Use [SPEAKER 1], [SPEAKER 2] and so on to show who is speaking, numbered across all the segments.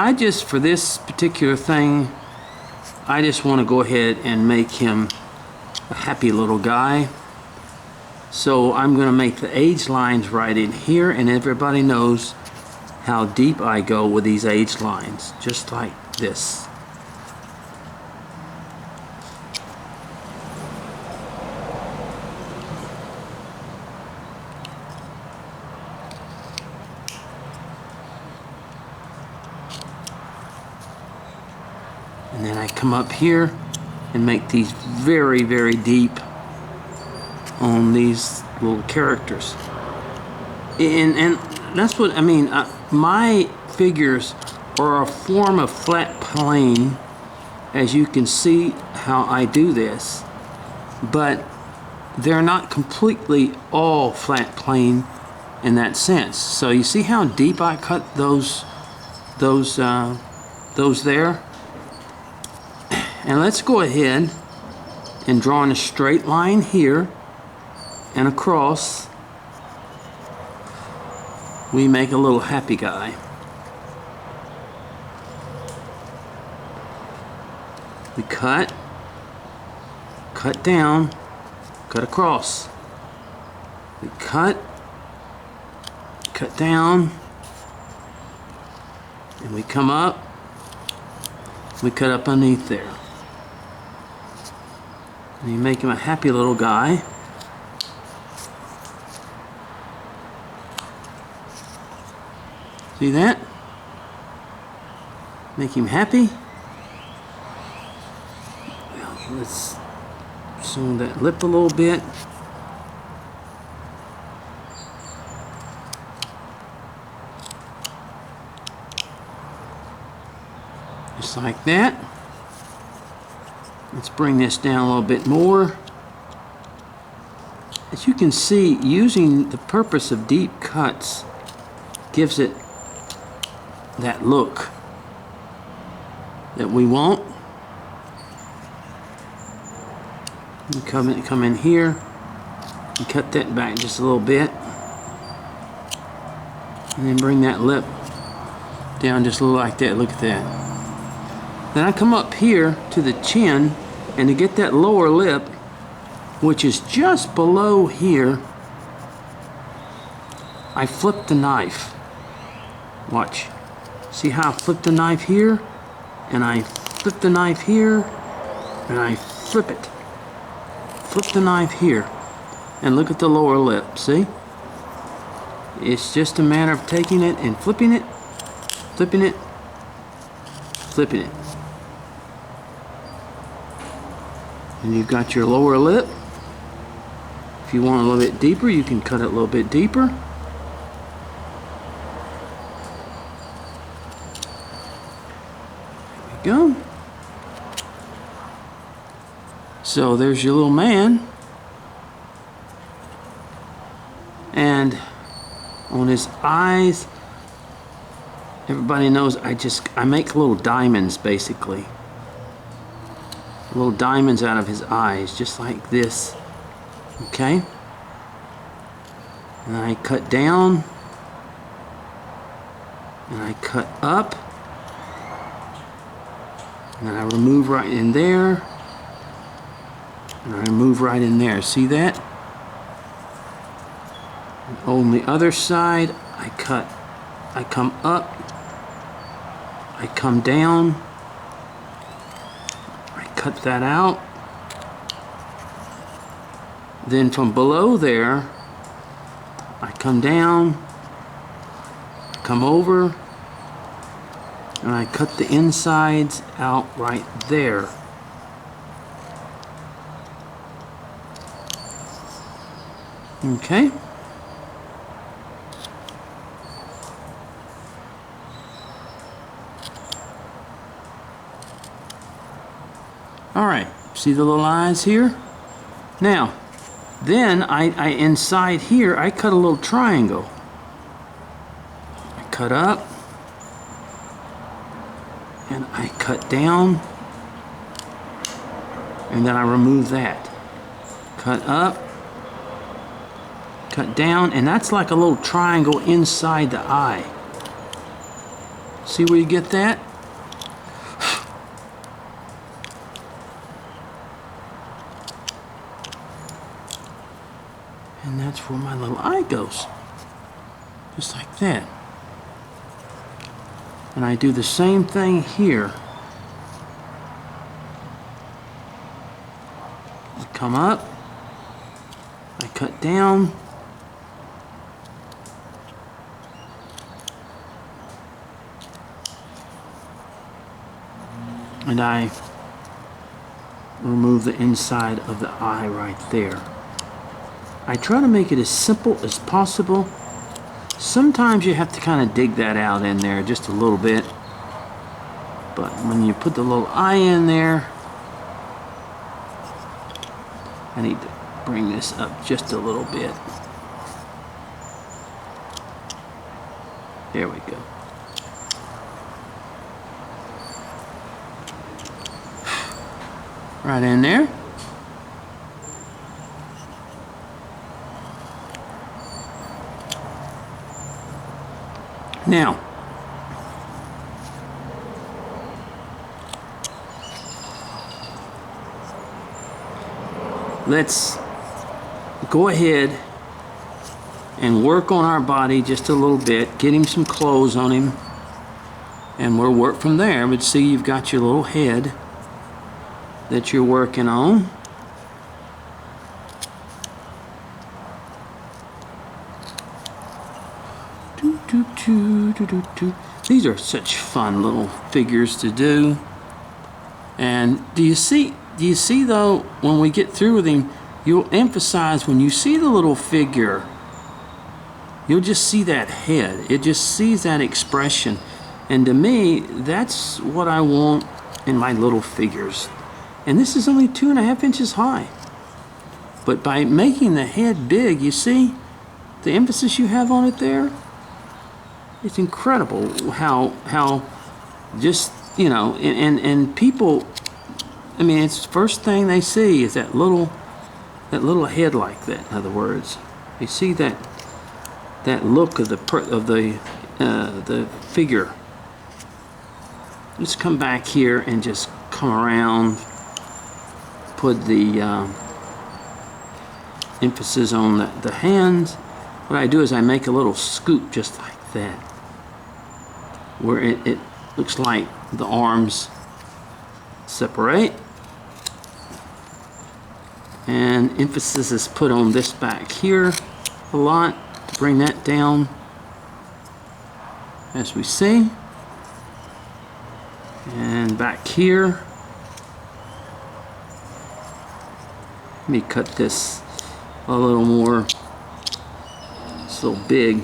[SPEAKER 1] For this particular thing, I just want to go ahead and make him a happy little guy. So I'm going to make the age lines right in here, and everybody knows how deep I go with these age lines, just like this. And then I come up here and make these very, very deep on these little characters. And that's what I mean. My figures are a form of flat plane, as you can see how I do this, but they're not completely all flat plane in that sense. So you see how deep I cut those there? And let's go ahead and draw in a straight line here and across. We make a little happy guy. We cut down, cut across. We cut down, and we come up, we cut up underneath there. And you make him a happy little guy. See that? Make him happy. Well, let's zoom that lip a little bit. Just like that. Let's bring this down a little bit more. As you can see, using the purpose of deep cuts gives it that look that we want. You come in here and cut that back just a little bit, and then bring that lip down just a little like that. Look at that. Then I come up here to the chin, and to get that lower lip, which is just below here, I flip the knife. Watch. See how I flip the knife here, and I flip the knife here, and I flip it. Flip the knife here, and look at the lower lip. See? It's just a matter of taking it and flipping it, flipping it, flipping it. And you've got your lower lip. If you want a little bit deeper, you can cut it a little bit deeper. There we go. So there's your little man. And on his eyes, everybody knows I make little diamonds basically. Little diamonds out of his eyes, just like this. Okay? And I cut down, and I cut up, and then I remove right in there, and I remove right in there. See that? And on the other side, I come up, I come down, cut that out. Then from below there, I come down, come over, and I cut the insides out right there. Okay? Alright, see the little eyes here? Now, then I inside here, I cut a little triangle. I cut up, and I cut down, and then I remove that. Cut up, cut down, and that's like a little triangle inside the eye. See where you get that? And that's where my little eye goes. Just like that. And I do the same thing here. I come up, I cut down, and I remove the inside of the eye right there. I try to make it as simple as possible. Sometimes you have to kind of dig that out in there just a little bit. But when you put the little eye in there, I need to bring this up just a little bit. There we go. Right in there. Now, let's go ahead and work on our body just a little bit, get him some clothes on him, and we'll work from there. But see, you've got your little head that you're working on. These are such fun little figures to do. And do you see though, when we get through with him, you'll emphasize when you see the little figure, you'll just see that head. It just sees that expression. And to me, that's what I want in my little figures. And this is only 2.5 inches high. But by making the head big, you see the emphasis you have on it there? It's incredible how just, you know, and people, I mean, it's the first thing they see is that little head like that. In other words, you see that look of the figure. Let's come back here and just come around, put the emphasis on the hands. What I do is I make a little scoop just like that, where it looks like the arms separate, and emphasis is put on this back here a lot to bring that down, as we see, and back here. Let me cut this a little more. It's a little big.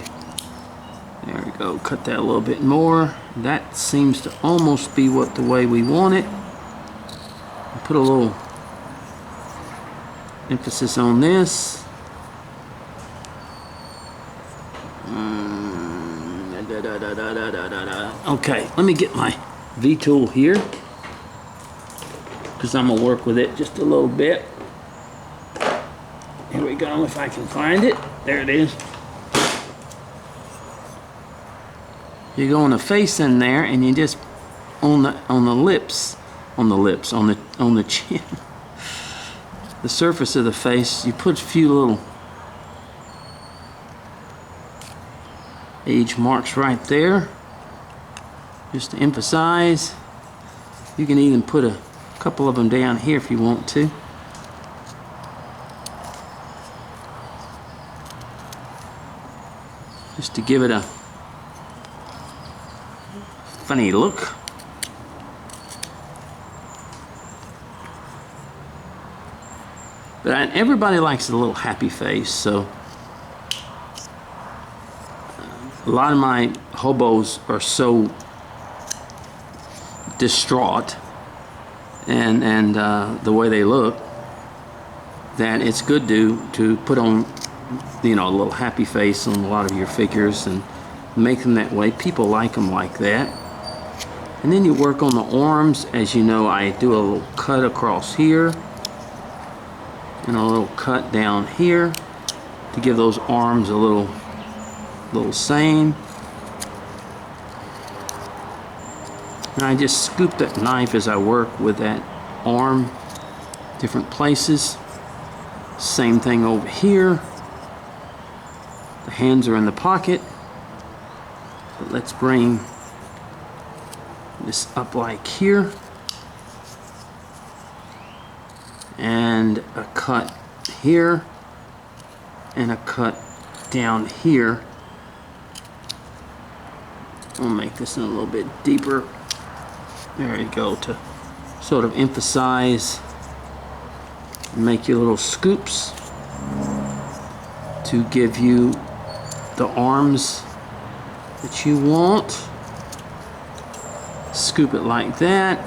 [SPEAKER 1] There we go. Cut that a little bit more. That seems to almost be the way we want it. Put a little emphasis on this. Okay, let me get my V-tool here, because I'm going to work with it just a little bit. Here we go, if I can find it. There it is. You go on the face in there, and you just on the chin, the surface of the face, you put a few little age marks right there, just to emphasize. You can even put a couple of them down here if you want to. Just to give it a funny look. But everybody likes a little happy face, so a lot of my hobos are so distraught and the way they look, that it's good to put on, you know, a little happy face on a lot of your figures and make them that way. People like them like that. And then you work on the arms. As you know, I do a little cut across here and a little cut down here to give those arms a little same. And I just scoop that knife as I work with that arm, different places. Same thing over here. The hands are in the pocket. But let's bring this up like here. And a cut here. And a cut down here. I'll make this a little bit deeper. There you go, to sort of emphasize and make your little scoops to give you the arms that you want. Scoop it like that,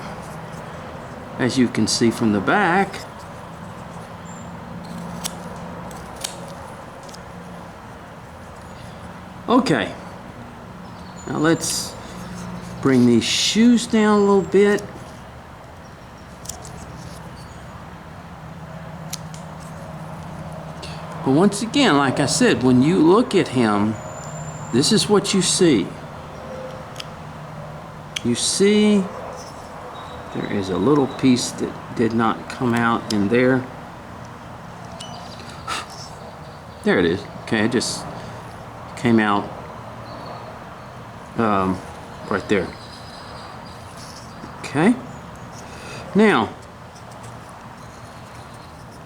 [SPEAKER 1] as you can see from the back. Okay, now let's bring these shoes down a little bit. But once again, like I said, when you look at him, this is what you see. You see there is a little piece that did not come out in there. There it is. Okay, it just came out right there. Okay. Now,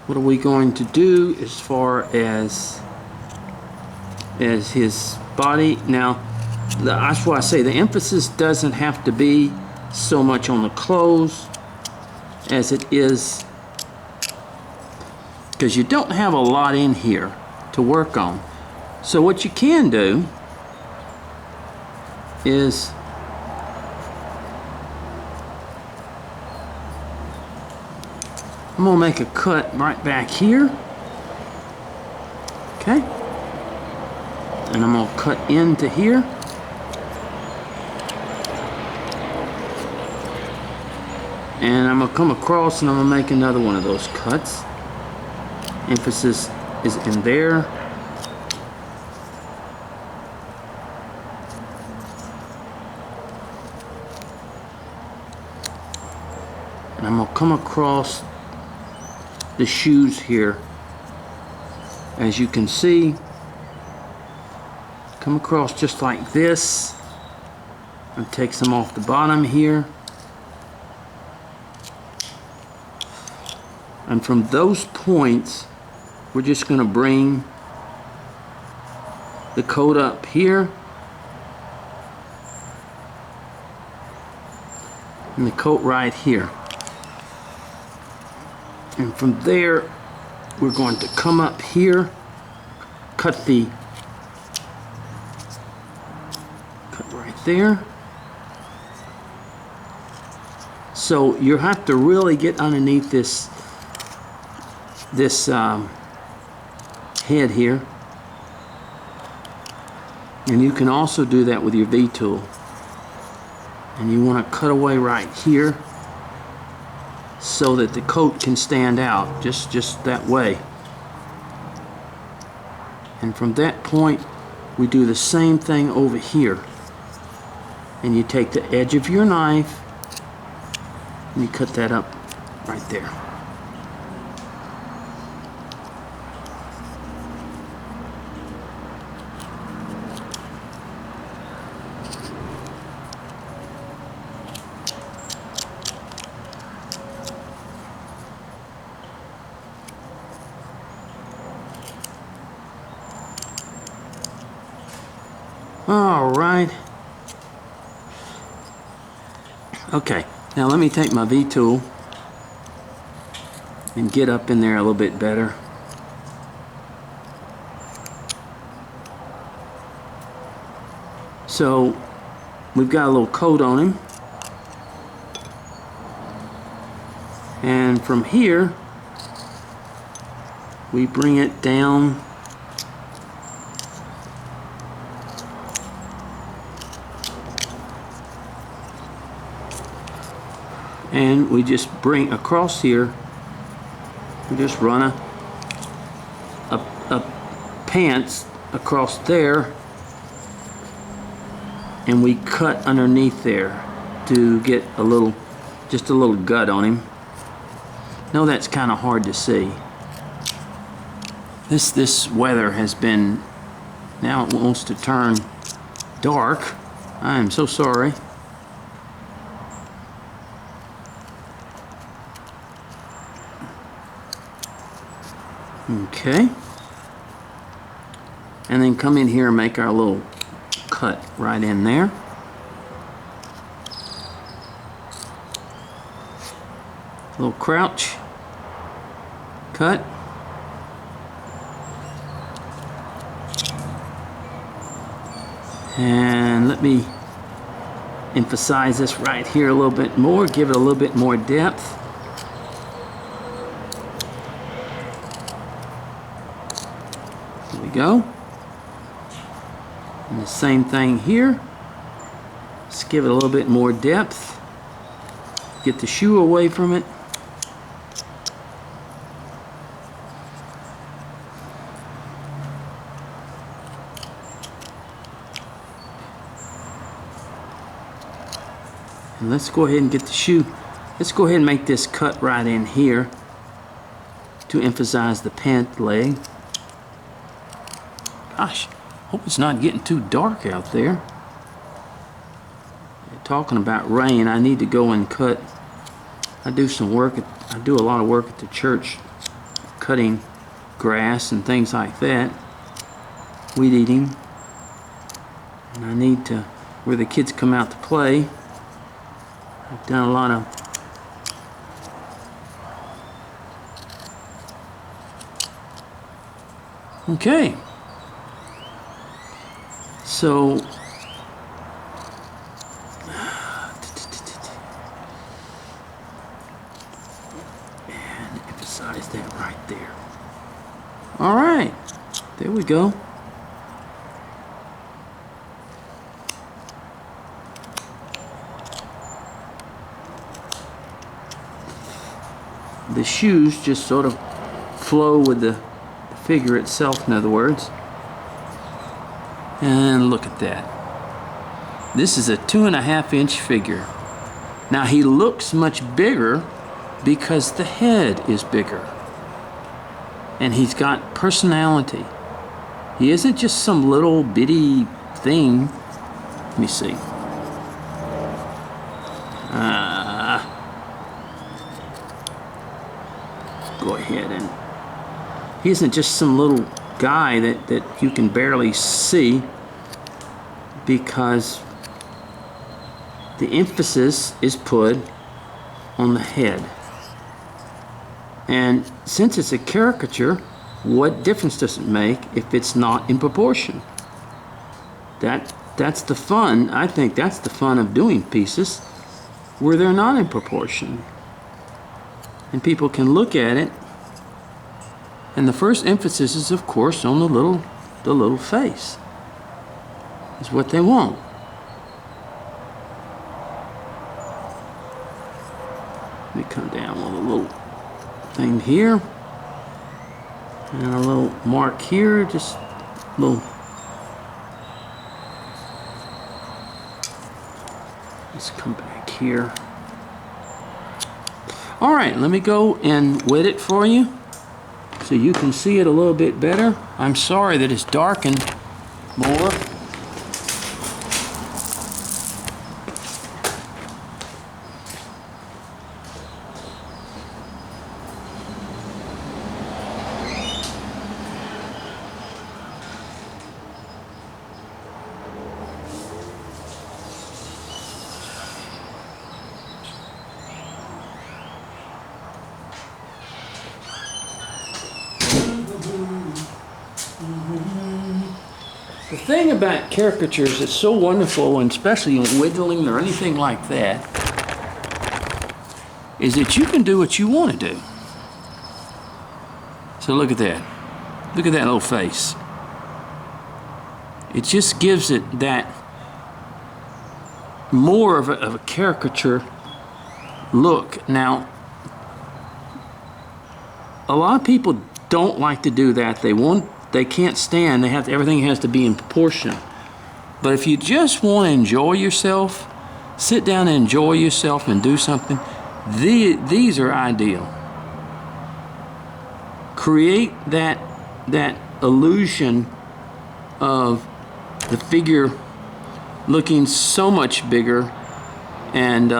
[SPEAKER 1] what are we going to do as far as his body? Now, that's why I say the emphasis doesn't have to be so much on the clothes as it is, because you don't have a lot in here to work on. So what you can do is I'm gonna make a cut right back here. Okay. And I'm gonna cut into here. And I'm gonna come across and I'm gonna make another one of those cuts. Emphasis is in there. And I'm gonna come across the shoes here. As you can see, come across just like this and take some off the bottom here. And from those points, we're just going to bring the coat up here. And the coat right here. And from there, we're going to come up here, cut right there. So you have to really get underneath this head here. And you can also do that with your V-tool. And you want to cut away right here so that the coat can stand out just that way. And from that point, we do the same thing over here. And you take the edge of your knife and you cut that up right there. All right. Okay, now let me take my V-tool and get up in there a little bit better. So we've got a little coat on him. And from here, we bring it down and we just bring across here, we just run a pants across there and we cut underneath there. to get just a little gut on him. No, that's kind of hard to see. This weather has been, now it wants to turn dark. I am so sorry. Okay. And then come in here and make our little cut right in there. Little crouch cut. And let me emphasize this right here a little bit more, give it a little bit more depth. There we go. And the same thing here. Let's give it a little bit more depth. Get the shoe away from it. And let's go ahead and get the shoe. Let's go ahead and make this cut right in here to emphasize the pant leg. Gosh, hope it's not getting too dark out there. Talking about rain, I need to go and cut. I do a lot of work at the church, cutting grass and things like that, weed eating. And I need to, where the kids come out to play, I've done a lot of okay. So and emphasize that right there. All right, there we go. The shoes just sort of flow with the figure itself, in other words. And look at that. This is a 2.5-inch figure. Now he looks much bigger because the head is bigger. And he's got personality. He isn't just some little bitty thing. Let me see. Go ahead, and he isn't just some little guy that you can barely see, because the emphasis is put on the head. And since it's a caricature, what difference does it make if it's not in proportion? That's the fun. I think that's the fun of doing pieces where they're not in proportion. And people can look at it, and the first emphasis is, of course, on the little face. Is what they want. Let me come down with a little thing here, and a little mark here, just a little. Let's come back here. All right, let me go and wet it for you so you can see it a little bit better. I'm sorry that it's darkened more. The thing about caricatures that's so wonderful, and especially in whittling or anything like that, is that you can do what you want to do. So look at that. Look at that little face. It just gives it that more of a caricature look. Now, a lot of people don't like to do that. They can't stand. Everything has to be in proportion. But if you just want to enjoy yourself, sit down and enjoy yourself and do something, these are ideal. Create that illusion of the figure looking so much bigger, and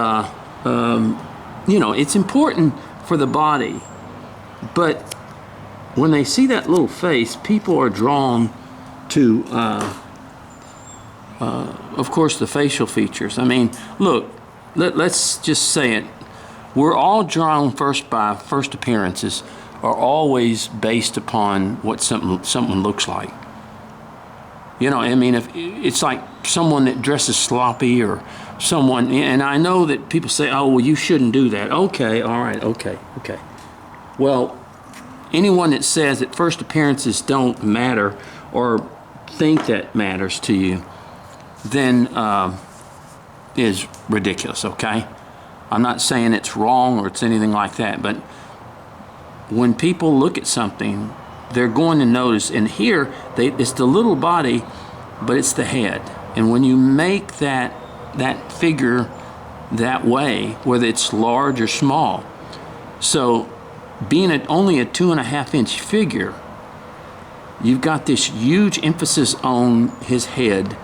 [SPEAKER 1] you know, it's important for the body, but when they see that little face, people are drawn to of course the facial features. I mean, look, let's just say it, we're all drawn first by first appearances are always based upon what someone looks like. You know, I mean, if it's like someone that dresses sloppy, or someone, and I know that people say, oh, well, you shouldn't do that. Okay, all right, okay. Well, anyone that says that first appearances don't matter or think that matters to you, then is ridiculous, okay? I'm not saying it's wrong or it's anything like that, but when people look at something, they're going to notice, and here, it's the little body, but it's the head. And when you make that figure that way, whether it's large or small, so being only a 2.5-inch figure, you've got this huge emphasis on his head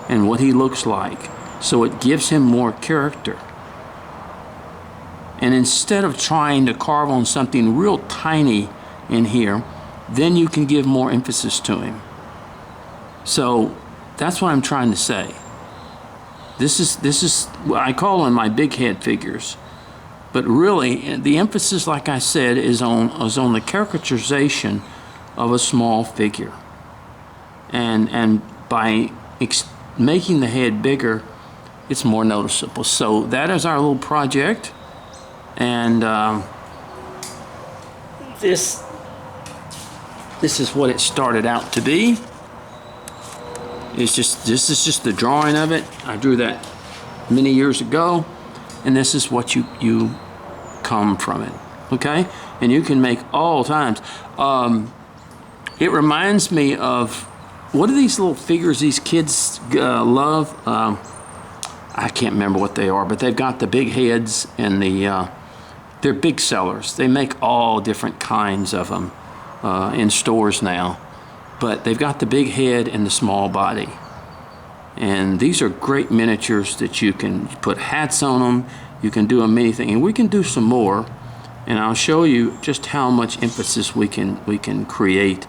[SPEAKER 1] and what he looks like, so it gives him more character. And instead of trying to carve on something real tiny in here, then you can give more emphasis to him. So that's what I'm trying to say. This is what I call them my big head figures. But really, the emphasis, like I said, is on the caricaturization of a small figure. And by making the head bigger, it's more noticeable. So that is our little project. And this is what it started out to be. This is just the drawing of it. I drew that many years ago, and this is what you come from it. Okay, and you can make all times. It reminds me of, what are these little figures these kids love? I can't remember what they are, but they've got the big heads, and they're big sellers. They make all different kinds of them in stores now, but they've got the big head and the small body. And these are great miniatures that you can put hats on them. You can do them anything, and we can do some more. And I'll show you just how much emphasis we can create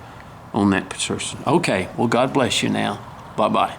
[SPEAKER 1] on that person. Okay, well, God bless you now. Bye-bye.